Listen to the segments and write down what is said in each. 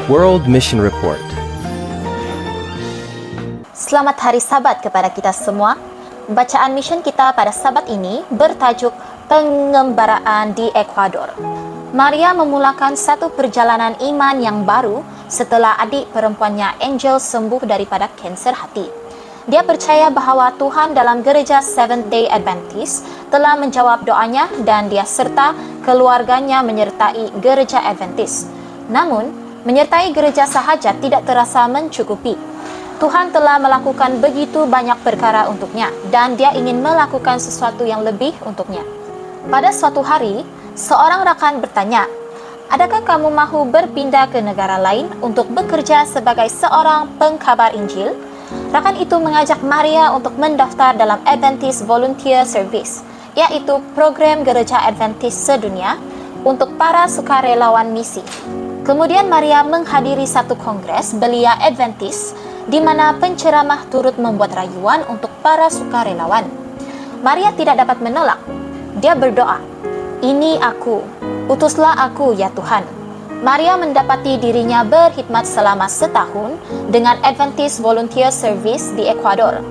World Mission Report. Selamat Hari Sabat kepada kita semua. Bacaan misen kita pada Sabat ini bertajuk Pengembaraan di Ekuador. Maria memulakan satu perjalanan iman yang baru setelah adik perempuannya Angel sembuh daripada kanser hati. Dia percaya bahawa Tuhan dalam gereja Seventh-day Adventist telah menjawab doanya dan dia serta keluarganya menyertai gereja Adventist. Namun, menyertai gereja sahaja tidak terasa mencukupi. Tuhan telah melakukan begitu banyak perkara untuknya dan dia ingin melakukan sesuatu yang lebih untuknya. Pada suatu hari, seorang rakan bertanya, "Adakah kamu mahu berpindah ke negara lain untuk bekerja sebagai seorang pengkhabar Injil?" Rakan itu mengajak Maria untuk mendaftar dalam Adventist Volunteer Service, iaitu program gereja Adventist sedunia untuk para sukarelawan misi. Kemudian Maria menghadiri satu kongres belia Adventist di mana penceramah turut membuat rayuan untuk para sukarelawan. Maria tidak dapat menolak. Dia berdoa, "Ini aku, utuslah aku ya Tuhan." Maria mendapati dirinya berkhidmat selama setahun dengan Adventist Volunteer Service di Ekuador.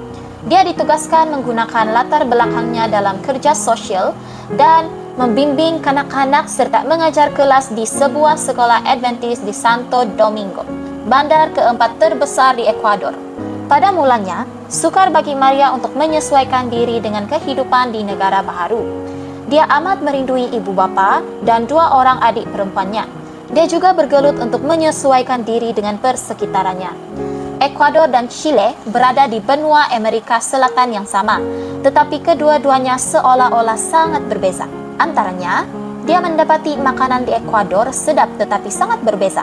Dia ditugaskan menggunakan latar belakangnya dalam kerja sosial dan membimbing kanak-kanak serta mengajar kelas di sebuah sekolah Adventist di Santo Domingo, bandar keempat terbesar di Ekuador. Pada mulanya, sukar bagi Maria untuk menyesuaikan diri dengan kehidupan di negara baharu. Dia amat merindui ibu bapa dan dua orang adik perempuannya. Dia juga bergelut untuk menyesuaikan diri dengan persekitarannya. Ekuador dan Chile berada di benua Amerika Selatan yang sama, tetapi kedua-duanya seolah-olah sangat berbeza. Antaranya, dia mendapati makanan di Ekuador sedap tetapi sangat berbeza.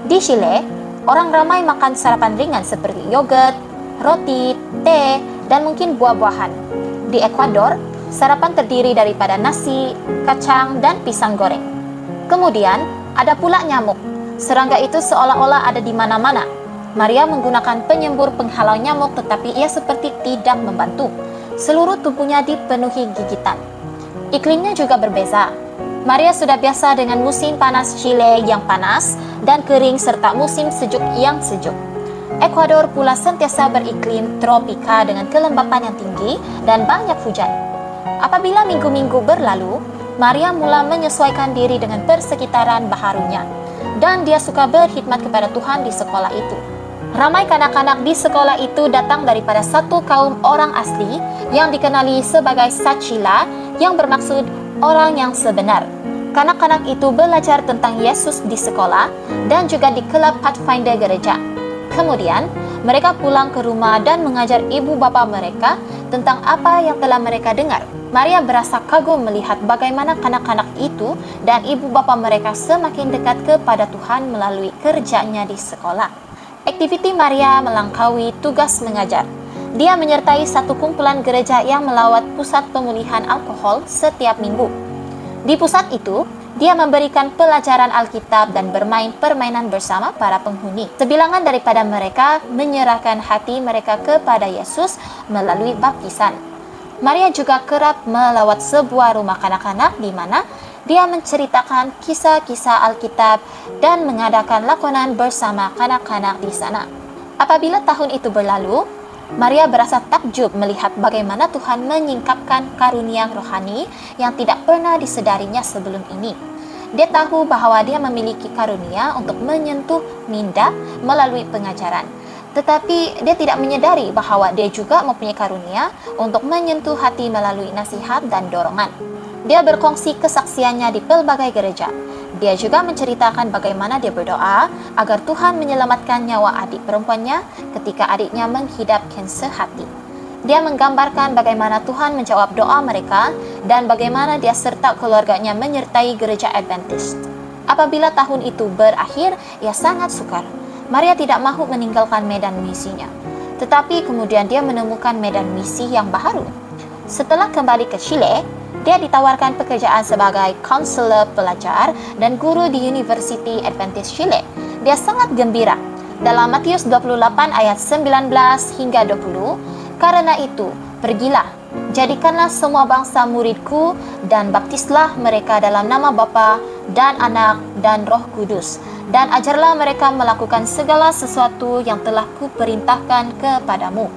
Di Chile, orang ramai makan sarapan ringan seperti yogurt, roti, teh, dan mungkin buah-buahan. Di Ekuador, sarapan terdiri daripada nasi, kacang, dan pisang goreng. Kemudian, ada pula nyamuk. Serangga itu seolah-olah ada di mana-mana. Maria menggunakan penyembur penghalau nyamuk tetapi ia seperti tidak membantu. Seluruh tubuhnya dipenuhi gigitan. Iklimnya juga berbeza. Maria sudah biasa dengan musim panas Chile yang panas dan kering serta musim sejuk yang sejuk. Ekuador pula sentiasa beriklim tropika dengan kelembapan yang tinggi dan banyak hujan. Apabila minggu-minggu berlalu, Maria mula menyesuaikan diri dengan persekitaran baharunya dan dia suka berkhidmat kepada Tuhan di sekolah itu. Ramai kanak-kanak di sekolah itu datang daripada satu kaum orang asli yang dikenali sebagai Sachila, yang bermaksud orang yang sebenar. Kanak-kanak itu belajar tentang Yesus di sekolah dan juga di kelab Pathfinder gereja. Kemudian, mereka pulang ke rumah dan mengajar ibu bapa mereka tentang apa yang telah mereka dengar. Maria berasa kagum melihat bagaimana kanak-kanak itu dan ibu bapa mereka semakin dekat kepada Tuhan melalui kerjanya di sekolah. Aktiviti Maria melangkaui tugas mengajar. Dia menyertai satu kumpulan gereja yang melawat pusat pemulihan alkohol setiap minggu. Di pusat itu, dia memberikan pelajaran Alkitab dan bermain permainan bersama para penghuni. Sebilangan daripada mereka menyerahkan hati mereka kepada Yesus melalui baptisan. Maria juga kerap melawat sebuah rumah kanak-kanak di mana dia menceritakan kisah-kisah Alkitab dan mengadakan lakonan bersama kanak-kanak di sana. Apabila tahun itu berlalu, Maria berasa takjub melihat bagaimana Tuhan menyingkapkan karunia rohani yang tidak pernah disedarinya sebelum ini. Dia tahu bahwa dia memiliki karunia untuk menyentuh minda melalui pengajaran. Tetapi dia tidak menyadari bahawa dia juga mempunyai karunia untuk menyentuh hati melalui nasihat dan dorongan. Dia berkongsi kesaksiannya di pelbagai gereja. Dia juga menceritakan bagaimana dia berdoa agar Tuhan menyelamatkan nyawa adik perempuannya ketika adiknya menghidap kanser hati. Dia menggambarkan bagaimana Tuhan menjawab doa mereka dan bagaimana dia serta keluarganya menyertai gereja Adventist. Apabila tahun itu berakhir, ia sangat sukar. Maria tidak mahu meninggalkan medan misinya. Tetapi kemudian dia menemukan medan misi yang baharu. Setelah kembali ke Chile, dia ditawarkan pekerjaan sebagai konselor pelajar dan guru di University Adventist Chile. Dia sangat gembira. Dalam Matius 28 ayat 19 hingga 20, "Karena itu, pergilah, jadikanlah semua bangsa muridku dan baptislah mereka dalam nama Bapa dan Anak dan Roh Kudus, dan ajarlah mereka melakukan segala sesuatu yang telah kuperintahkan kepadamu.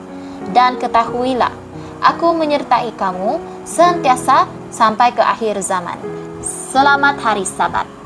Dan ketahuilah, aku menyertai kamu sentiasa sampai ke akhir zaman. Selamat hari Sabat.